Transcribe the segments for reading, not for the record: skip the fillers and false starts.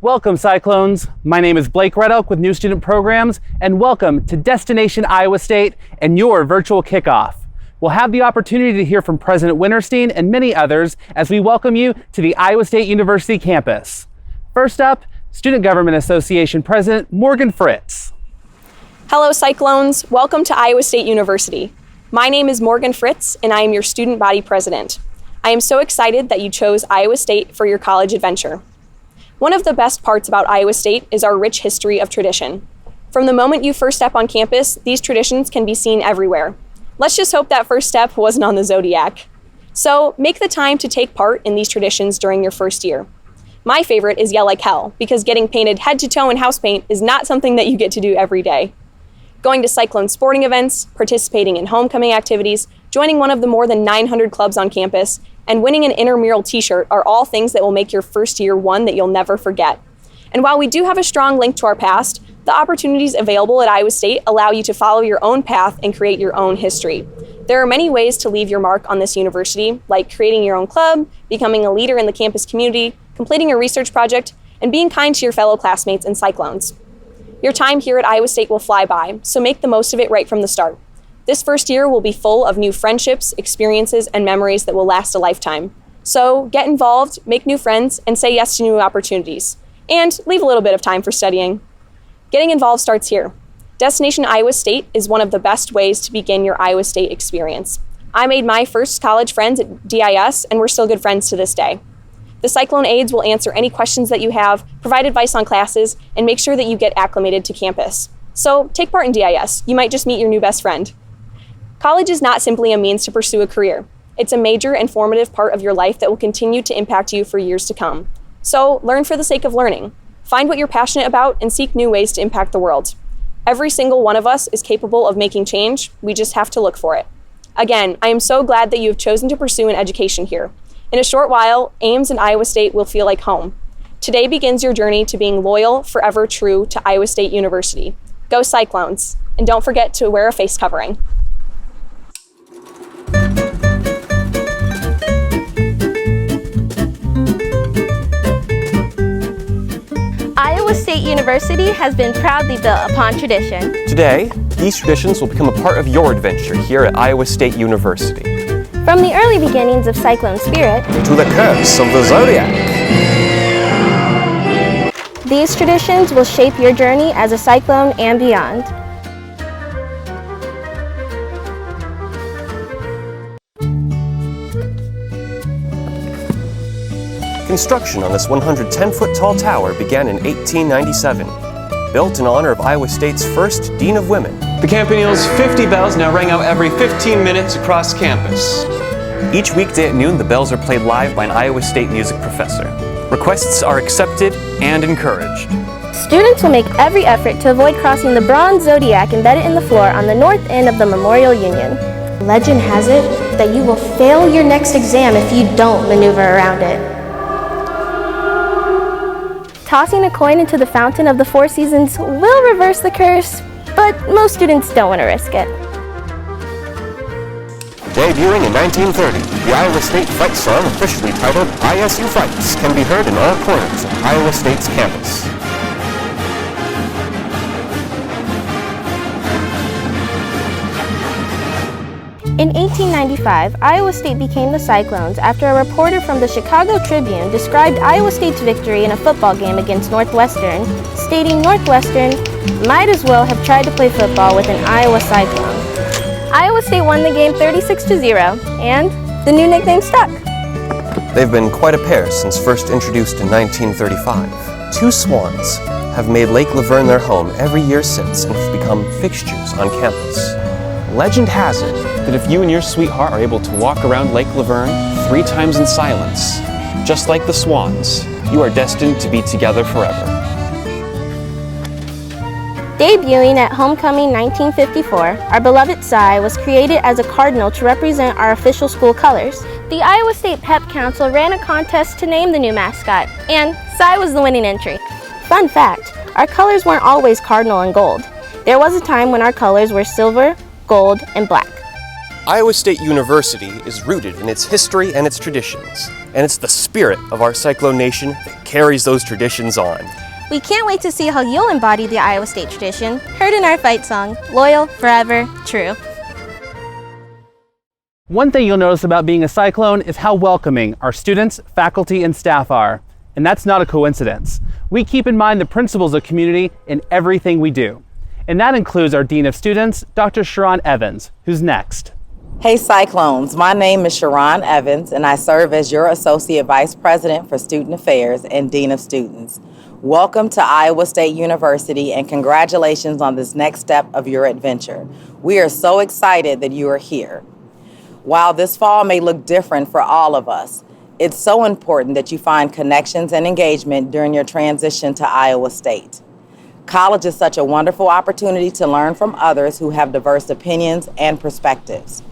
Welcome, Cyclones. My name is Blake Red Elk with New Student Programs, and welcome to Destination Iowa State and your virtual kickoff. We'll have the opportunity to hear from President Winterstein and many others as we welcome you to the Iowa State University campus. First up, Student Government Association President Morgan Fritz. Hello, Cyclones. Welcome to Iowa State University. My name is Morgan Fritz, and I am your student body president. I am so excited that you chose Iowa State for your college adventure. One of the best parts about Iowa State is our rich history of tradition. From the moment you first step on campus, these traditions can be seen everywhere. Let's just hope that first step wasn't on the Zodiac. So make the time to take part in these traditions during your first year. My favorite is Yell Like Hell, because getting painted head to toe in house paint is not something that you get to do every day. Going to Cyclone sporting events, participating in homecoming activities, joining one of the more than 900 clubs on campus, and winning an intramural t-shirt are all things that will make your first year one that you'll never forget. And while we do have a strong link to our past, the opportunities available at Iowa State allow you to follow your own path and create your own history. There are many ways to leave your mark on this university, like creating your own club, becoming a leader in the campus community, completing a research project, and being kind to your fellow classmates and Cyclones. Your time here at Iowa State will fly by, so make the most of it right from the start. This first year will be full of new friendships, experiences, and memories that will last a lifetime. So get involved, make new friends, and say yes to new opportunities. And leave a little bit of time for studying. Getting involved starts here. Destination Iowa State is one of the best ways to begin your Iowa State experience. I made my first college friends at DIS, and we're still good friends to this day. The Cyclone aides will answer any questions that you have, provide advice on classes, and make sure that you get acclimated to campus. So take part in DIS. You might just meet your new best friend. College is not simply a means to pursue a career. It's a major and formative part of your life that will continue to impact you for years to come. So learn for the sake of learning. Find what you're passionate about and seek new ways to impact the world. Every single one of us is capable of making change. We just have to look for it. Again, I am so glad that you have chosen to pursue an education here. In a short while, Ames and Iowa State will feel like home. Today begins your journey to being loyal, forever true to Iowa State University. Go Cyclones, and don't forget to wear a face covering. Iowa State University has been proudly built upon tradition. Today, these traditions will become a part of your adventure here at Iowa State University. From the early beginnings of Cyclone spirit to the curse of the Zodiac. These traditions will shape your journey as a Cyclone and beyond. Construction on this 110-foot tall tower began in 1897, built in honor of Iowa State's first Dean of Women. The Campaneel's 50 bells now ring out every 15 minutes across campus. Each weekday at noon, the bells are played live by an Iowa State music professor. Requests are accepted and encouraged. Students will make every effort to avoid crossing the bronze zodiac embedded in the floor on the north end of the Memorial Union. Legend has it that you will fail your next exam if you don't maneuver around it. Tossing a coin into the fountain of the Four Seasons will reverse the curse, but most students don't want to risk it. Debuting in 1930, the Iowa State fight song, officially titled ISU Fights, can be heard in all corners of Iowa State's campus. In 1895, Iowa State became the Cyclones after a reporter from the Chicago Tribune described Iowa State's victory in a football game against Northwestern, stating Northwestern might as well have tried to play football with an Iowa Cyclone. Iowa State won the game 36-0, and the new nickname stuck. They've been quite a pair since first introduced in 1935. Two swans have made Lake Laverne their home every year since and have become fixtures on campus. Legend has it that if you and your sweetheart are able to walk around Lake Laverne 3 times in silence, just like the swans, you are destined to be together forever. Debuting at Homecoming 1954, our beloved Cy was created as a cardinal to represent our official school colors. The Iowa State Pep Council ran a contest to name the new mascot, and Cy was the winning entry. Fun fact, our colors weren't always cardinal and gold. There was a time when our colors were silver, gold, and black. Iowa State University is rooted in its history and its traditions, and it's the spirit of our Cyclone Nation that carries those traditions on. We can't wait to see how you'll embody the Iowa State tradition, heard in our fight song, Loyal, Forever, True. One thing you'll notice about being a Cyclone is how welcoming our students, faculty, and staff are. And that's not a coincidence. We keep in mind the principles of community in everything we do. And that includes our Dean of Students, Dr. Sharon Evans, who's next. Hey Cyclones, my name is Sharon Evans and I serve as your Associate Vice President for Student Affairs and Dean of Students. Welcome to Iowa State University and congratulations on this next step of your adventure. We are so excited that you are here. While this fall may look different for all of us, it's so important that you find connections and engagement during your transition to Iowa State. College is such a wonderful opportunity to learn from others who have diverse opinions and perspectives.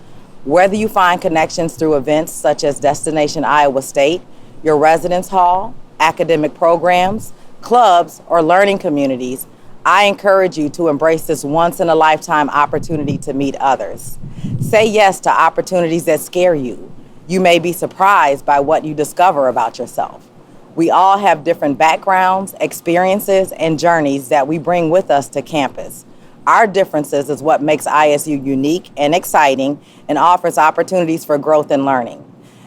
Whether you find connections through events such as Destination Iowa State, your residence hall, academic programs, clubs, or learning communities, I encourage you to embrace this once-in-a-lifetime opportunity to meet others. Say yes to opportunities that scare you. You may be surprised by what you discover about yourself. We all have different backgrounds, experiences, and journeys that we bring with us to campus. Our differences is what makes ISU unique and exciting and offers opportunities for growth and learning.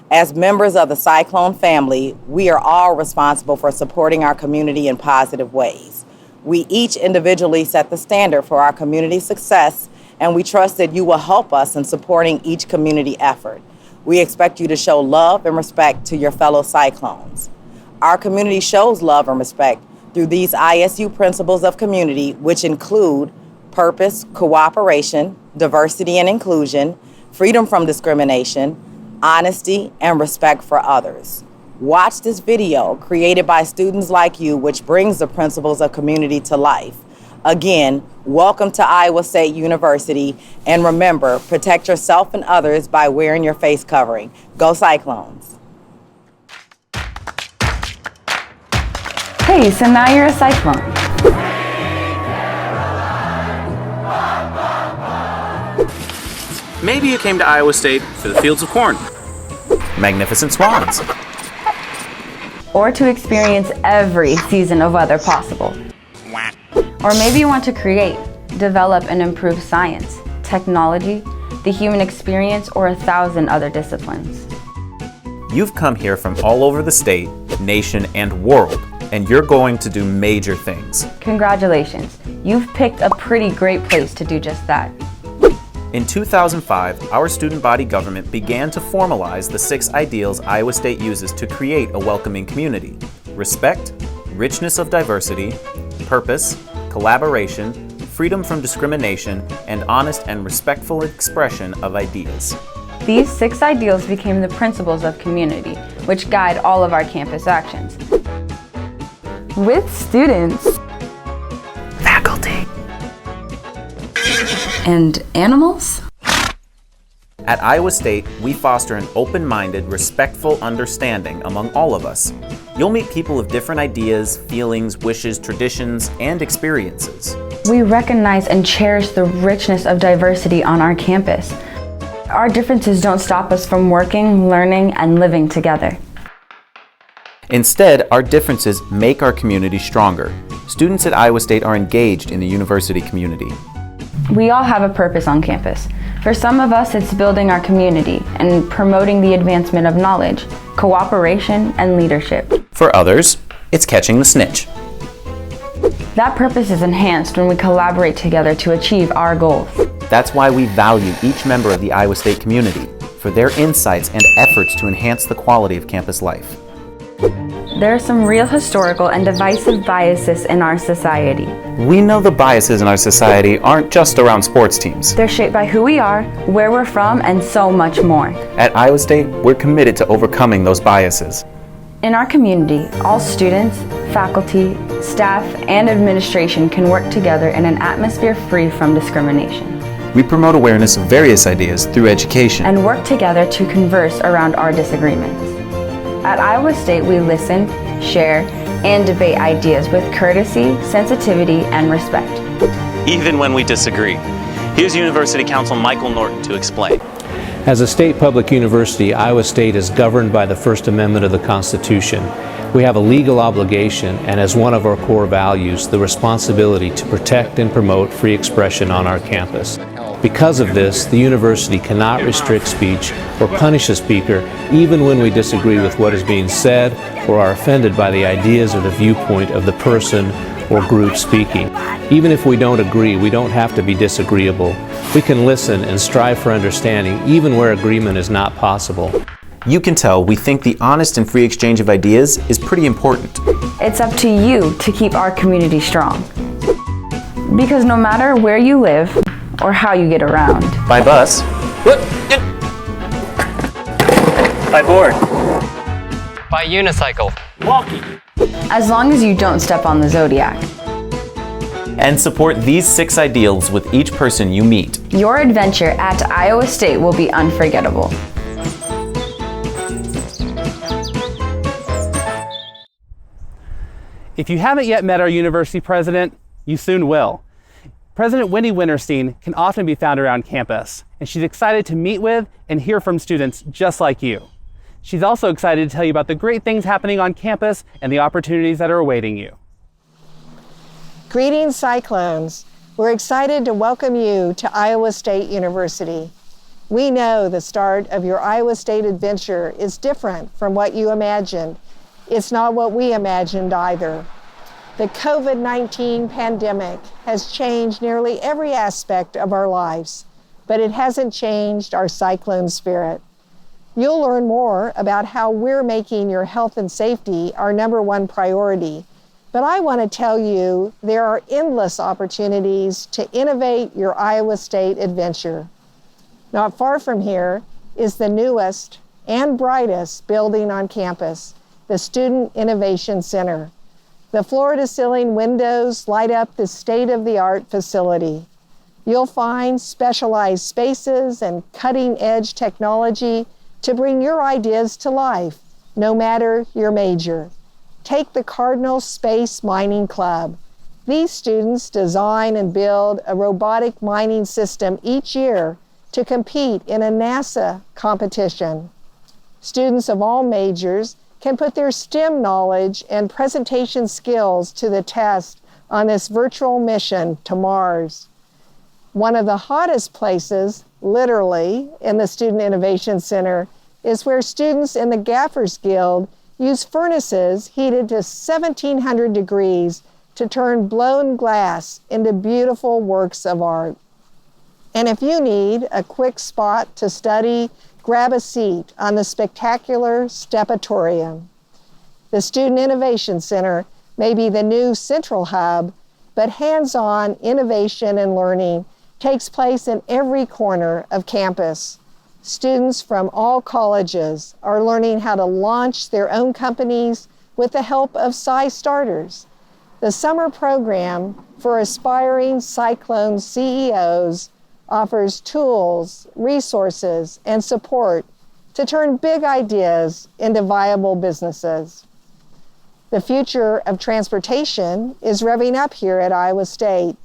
As members of the Cyclone family, we are all responsible for supporting our community in positive ways. We each individually set the standard for our community success, and we trust that you will help us in supporting each community effort. We expect you to show love and respect to your fellow Cyclones. Our community shows love and respect through these ISU principles of community, which include purpose, cooperation, diversity and inclusion, freedom from discrimination, honesty, and respect for others. Watch this video created by students like you, which brings the principles of community to life. Again, welcome to Iowa State University, and remember, protect yourself and others by wearing your face covering. Go Cyclones! Hey, so now you're a Cyclone. Maybe you came to Iowa State for the fields of corn, magnificent swans, Or to experience every season of weather possible. Or maybe you want to create, develop, and improve science, technology, the human experience, or 1,000 other disciplines. You've come here from all over the state, nation, and world, and you're going to do major things. Congratulations, you've picked a pretty great place to do just that. In 2005, our student body government began to formalize the 6 ideals Iowa State uses to create a welcoming community: respect, richness of diversity, purpose, collaboration, freedom from discrimination, and honest and respectful expression of ideas. These 6 ideals became the principles of community, which guide all of our campus actions. With students, Faculty, and animals? at Iowa State, we foster an open-minded, respectful understanding among all of us. You'll meet people of different ideas, feelings, wishes, traditions, and experiences. We recognize and cherish the richness of diversity on our campus. Our differences don't stop us from working, learning, and living together. Instead, our differences make our community stronger. Students at Iowa State are engaged in the university community. We all have a purpose on campus. For some of us, it's building our community and promoting the advancement of knowledge, cooperation, and leadership. For others, it's catching the snitch. That purpose is enhanced when we collaborate together to achieve our goals. That's why we value each member of the Iowa State community for their insights and efforts to enhance the quality of campus life. There are some real historical and divisive biases in our society. We know the biases in our society aren't just around sports teams. They're shaped by who we are, where we're from, and so much more. At Iowa State, we're committed to overcoming those biases. In our community, all students, faculty, staff, and administration can work together in an atmosphere free from discrimination. We promote awareness of various ideas through education And work together to converse around our disagreements. At Iowa State, we listen, share, and debate ideas with courtesy, sensitivity, and respect. Even when we disagree. Here's University Counsel Michael Norton to explain. As a state public university, Iowa State is governed by the First Amendment of the Constitution. We have a legal obligation, and as one of our core values, the responsibility to protect and promote free expression on our campus. Because of this, the university cannot restrict speech or punish a speaker even when we disagree with what is being said or are offended by the ideas or the viewpoint of the person or group speaking. Even if we don't agree, we don't have to be disagreeable. We can listen and strive for understanding even where agreement is not possible. You can tell we think the honest and free exchange of ideas is pretty important. It's up to you to keep our community strong. Because no matter where you live or how you get around. By bus. By board. By unicycle. Walking. As long as you don't step on the zodiac. And support these 6 ideals with each person you meet. Your adventure at Iowa State will be unforgettable. If you haven't yet met our university president, you soon will. President Wendy Winterstein can often be found around campus, and she's excited to meet with and hear from students just like you. She's also excited to tell you about the great things happening on campus and the opportunities that are awaiting you. Greetings, Cyclones. We're excited to welcome you to Iowa State University. We know the start of your Iowa State adventure is different from what you imagined. It's not what we imagined either. The COVID-19 pandemic has changed nearly every aspect of our lives, but it hasn't changed our Cyclone spirit. You'll learn more about how we're making your health and safety our #1 priority. But I want to tell you there are endless opportunities to innovate your Iowa State adventure. Not far from here is the newest and brightest building on campus, the Student Innovation Center. The floor-to-ceiling windows light up the state-of-the-art facility. You'll find specialized spaces and cutting-edge technology to bring your ideas to life, no matter your major. Take the Cardinal Space Mining Club. These students design and build a robotic mining system each year to compete in a NASA competition. Students of all majors can put their STEM knowledge and presentation skills to the test on this virtual mission to Mars. One of the hottest places, literally, in the Student Innovation Center is where students in the Gaffers Guild use furnaces heated to 1,700 degrees to turn blown glass into beautiful works of art. And if you need a quick spot to study, grab a seat on the spectacular Stepatorium. The Student Innovation Center may be the new central hub, but hands-on innovation and learning takes place in every corner of campus. Students from all colleges are learning how to launch their own companies with the help of SciStarters, the summer program for aspiring Cyclone CEOs offers tools, resources, and support to turn big ideas into viable businesses. The future of transportation is revving up here at Iowa State.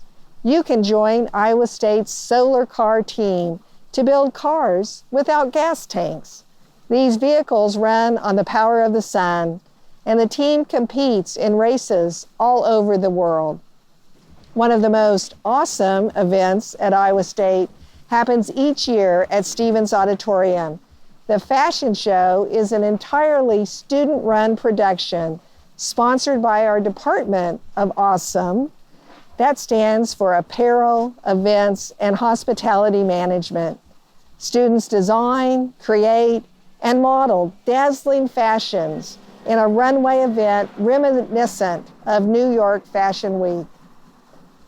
You can join Iowa State's solar car team to build cars without gas tanks. These vehicles run on the power of the sun, and the team competes in races all over the world. One of the most awesome events at Iowa State happens each year at Stevens Auditorium. The fashion show is an entirely student-run production sponsored by our Department of Awesome. That stands for Apparel, Events, and Hospitality Management. Students design, create, and model dazzling fashions in a runway event reminiscent of New York Fashion Week.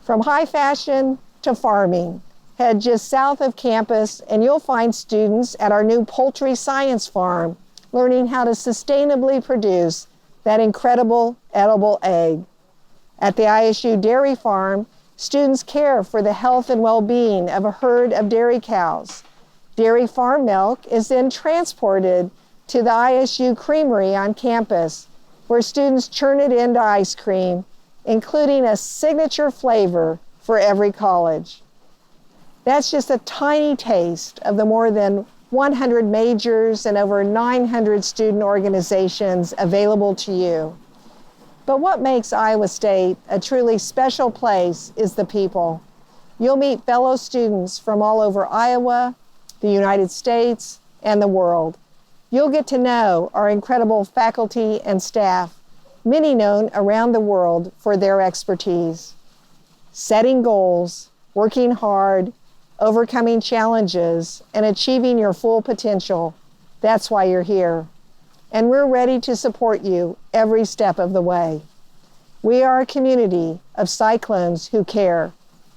From high fashion to farming, head just south of campus and you'll find students at our new poultry science farm learning how to sustainably produce that incredible edible egg. At the ISU dairy farm, students care for the health and well-being of a herd of dairy cows. Dairy farm milk is then transported to the ISU creamery on campus, where students churn it into ice cream, including a signature flavor for every college. That's just a tiny taste of the more than 100 majors, and over 900 student organizations available to you. But what makes Iowa State a truly special place is the people. You'll meet fellow students from all over Iowa, the United States, and the world. You'll get to know our incredible faculty and staff, many known around the world for their expertise. Setting goals, working hard, overcoming challenges, and achieving your full potential. That's why you're here. And we're ready to support you every step of the way. We are a community of Cyclones who care,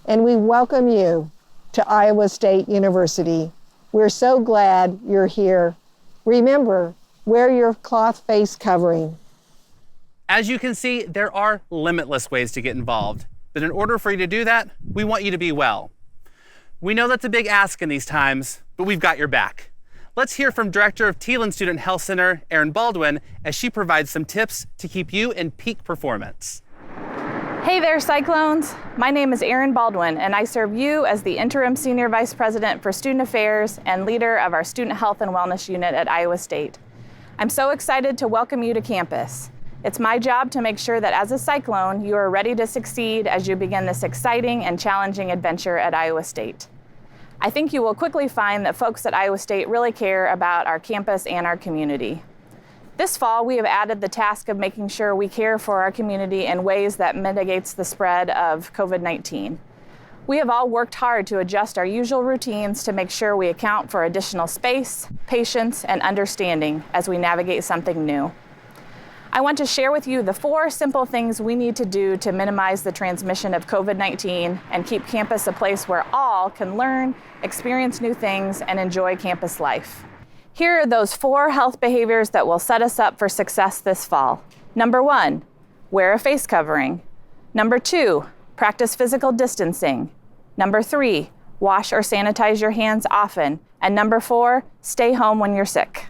and we welcome you to Iowa State University. We're so glad you're here. Remember, wear your cloth face covering. As you can see, there are limitless ways to get involved. But in order for you to do that, we want you to be well. We know that's a big ask in these times, but we've got your back. Let's hear from Director of Thielen Student Health Center, Erin Baldwin, as she provides some tips to keep you in peak performance. Hey there, Cyclones. My name is Erin Baldwin, and I serve you as the Interim Senior Vice President for Student Affairs and leader of our Student Health and Wellness Unit at Iowa State. I'm so excited to welcome you to campus. It's my job to make sure that as a Cyclone, you are ready to succeed as you begin this exciting and challenging adventure at Iowa State. I think you will quickly find that folks at Iowa State really care about our campus and our community. This fall, we have added the task of making sure we care for our community in ways that mitigates the spread of COVID-19. We have all worked hard to adjust our usual routines to make sure we account for additional space, patience, and understanding as we navigate something new. I want to share with you the 4 simple things we need to do to minimize the transmission of COVID-19 and keep campus a place where all can learn, experience new things, and enjoy campus life. Here are those 4 health behaviors that will set us up for success this fall. Number 1, wear a face covering. Number 2, practice physical distancing. Number 3, wash or sanitize your hands often. And number 4, stay home when you're sick.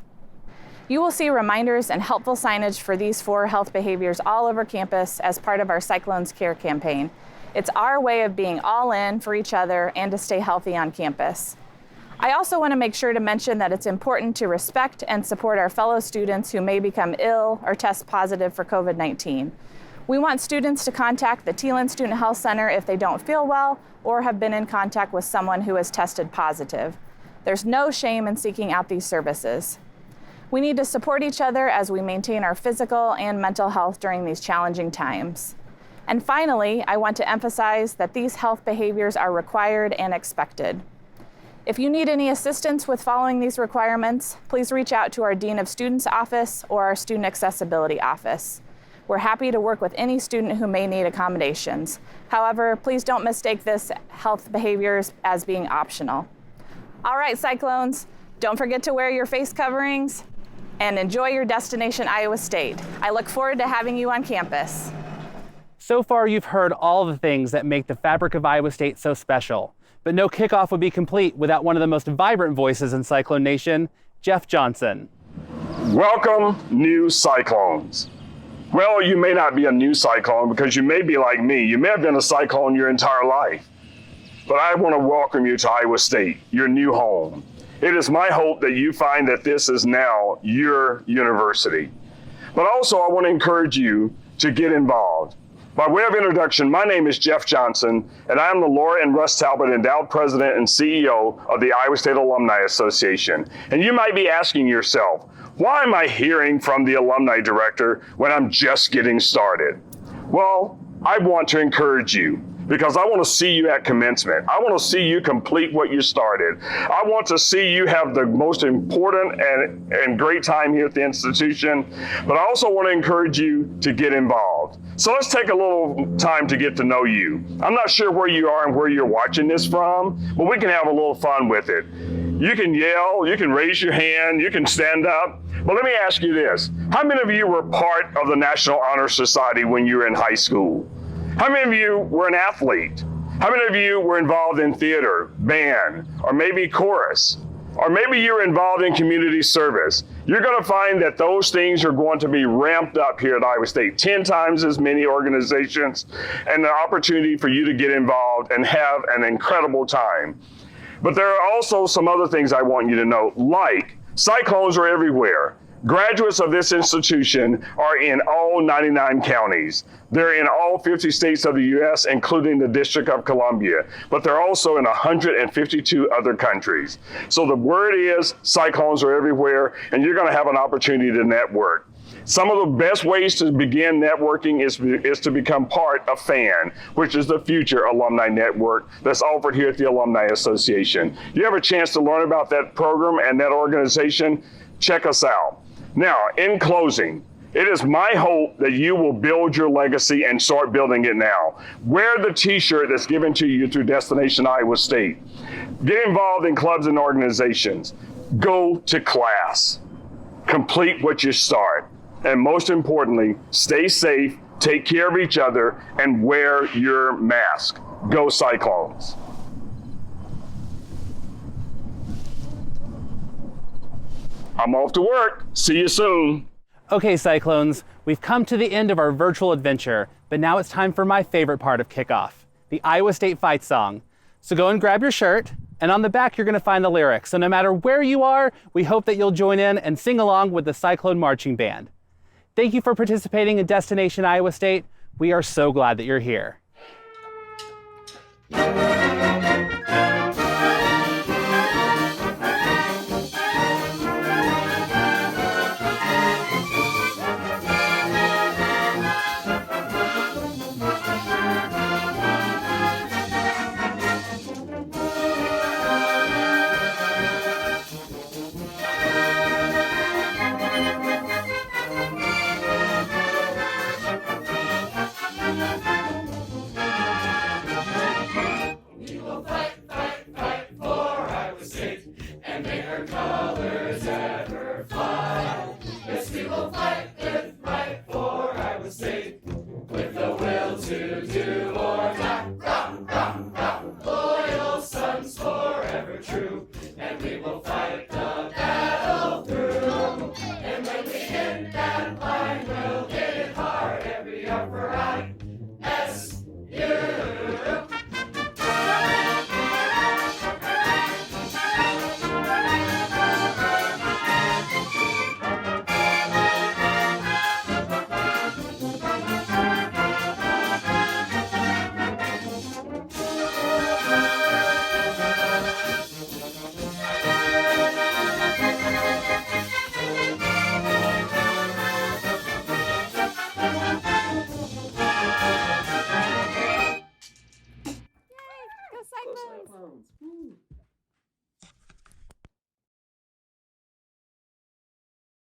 You will see reminders and helpful signage for these 4 health behaviors all over campus as part of our Cyclones Care campaign. It's our way of being all in for each other and to stay healthy on campus. I also want to make sure to mention that it's important to respect and support our fellow students who may become ill or test positive for COVID-19. We want students to contact the Thielen Student Health Center if they don't feel well or have been in contact with someone who has tested positive. There's no shame in seeking out these services. We need to support each other as we maintain our physical and mental health during these challenging times. And finally, I want to emphasize that these health behaviors are required and expected. If you need any assistance with following these requirements, please reach out to our Dean of Students office or our Student Accessibility office. We're happy to work with any student who may need accommodations. However, please don't mistake this health behaviors as being optional. All right, Cyclones, don't forget to wear your face coverings and enjoy your destination, Iowa State. I look forward to having you on campus. So far, you've heard all the things that make the fabric of Iowa State so special. But no kickoff would be complete without one of the most vibrant voices in Cyclone Nation, Jeff Johnson. Welcome, new Cyclones. Well, you may not be a new Cyclone because you may be like me. You may have been a Cyclone your entire life. But I want to welcome you to Iowa State, your new home. It is my hope that you find that this is now your university. But also, I want to encourage you to get involved. By way of introduction, my name is Jeff Johnson, and I am the Laura and Russ Talbot Endowed President and CEO of the Iowa State Alumni Association. And you might be asking yourself, why am I hearing from the Alumni Director when I'm just getting started? Well, I want to encourage you, because I want to see you at commencement. I want to see you complete what you started. I want to see you have the most important and great time here at the institution, but I also want to encourage you to get involved. So let's take a little time to get to know you. I'm not sure where you are and where you're watching this from, but we can have a little fun with it. You can yell, you can raise your hand, you can stand up. But let me ask you this. How many of you were part of the National Honor Society when you were in high school? How many of you were an athlete? How many of you were involved in theater, band, or maybe chorus? Or maybe you're involved in community service. You're going to find that those things are going to be ramped up here at Iowa State, 10 times as many organizations, and the opportunity for you to get involved and have an incredible time. But there are also some other things I want you to know, like cyclones are everywhere. Graduates of this institution are in all 99 counties. They're in all 50 states of the U.S., including the District of Columbia, but they're also in 152 other countries. So the word is cyclones are everywhere, and you're gonna have an opportunity to network. Some of the best ways to begin networking is to become part of FAN, which is the Future Alumni Network that's offered here at the Alumni Association. You have a chance to learn about that program and that organization, check us out. Now, in closing, it is my hope that you will build your legacy and start building it now. Wear the t-shirt that's given to you through Destination Iowa State. Get involved in clubs and organizations. Go to class. Complete what you start. And most importantly, stay safe, take care of each other, and wear your mask. Go Cyclones. I'm off to work. See you soon. Okay, Cyclones, we've come to the end of our virtual adventure, but now it's time for my favorite part of Kickoff, the Iowa State fight song. So go and grab your shirt, and on the back you're gonna find the lyrics. So no matter where you are, we hope that you'll join in and sing along with the Cyclone Marching Band. Thank you for participating in Destination Iowa State. We are so glad that you're here. And make our colors ever fly. Yes, we will fight.